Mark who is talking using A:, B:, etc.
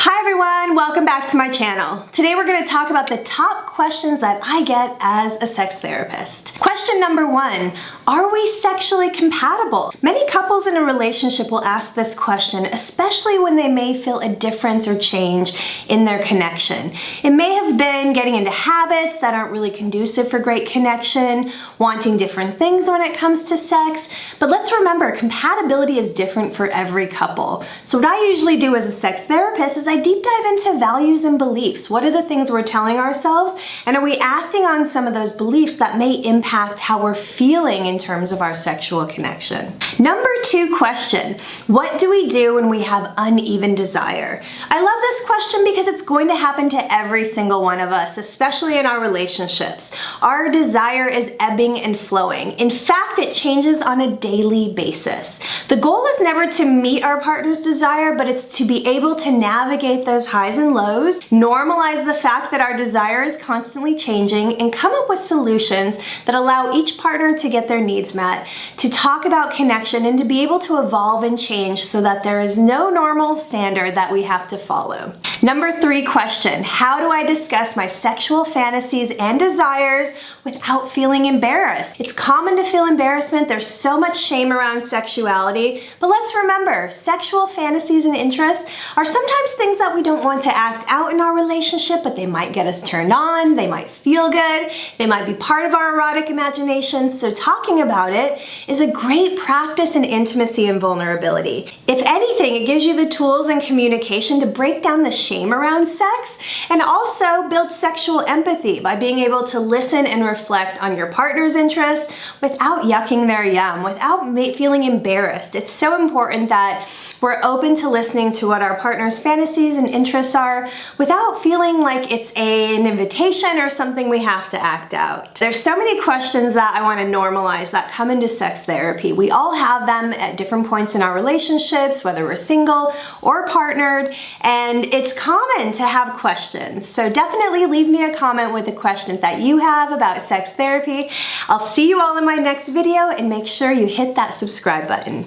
A: Hi everyone, welcome back to my channel. Today we're going to talk about the top questions that I get as a sex therapist. Question number 1, are we sexually compatible? Many couples in a relationship will ask this question, especially when they may feel a difference or change in their connection. It may have been getting into habits that aren't really conducive for great connection, wanting different things when it comes to sex, but let's remember, compatibility is different for every couple. So what I usually do as a sex therapist is I deep dive into values and beliefs. What are the things we're telling ourselves? And are we acting on some of those beliefs that may impact how we're feeling in terms of our sexual connection? Number 2 question, what do we do when we have uneven desire? I love this question because it's going to happen to every single one of us, especially in our relationships. Our desire is ebbing and flowing. In fact, it changes on a daily basis. The goal is never to meet our partner's desire, but it's to be able to navigate those highs and lows, normalize the fact that our desire is constantly changing, and come up with solutions that allow each partner to get their needs met, to talk about connection, and to be able to evolve and change so that there is no normal standard that we have to follow. Number 3 question, how do I discuss my sexual fantasies and desires without feeling embarrassed? It's common to feel embarrassment. There's so much shame around sexuality, but let's remember, sexual fantasies and interests are sometimes things that we don't want to act out in our relationship, but they might get us turned on, they might feel good, they might be part of our erotic imagination, so talking about it is a great practice in intimacy and vulnerability. If anything, it gives you the tools and communication to break down the shame around sex and also build sexual empathy by being able to listen and reflect on your partner's interests without yucking their yum, without feeling embarrassed. It's so important that we're open to listening to what our partner's fantasies and interests are without feeling like it's an invitation or something we have to act out. There's so many questions that I want to normalize that come into sex therapy. We all have them at different points in our relationships, whether we're single or partnered, and it's common to have questions. So definitely leave me a comment with a question that you have about sex therapy. I'll see you all in my next video, and make sure you hit that subscribe button.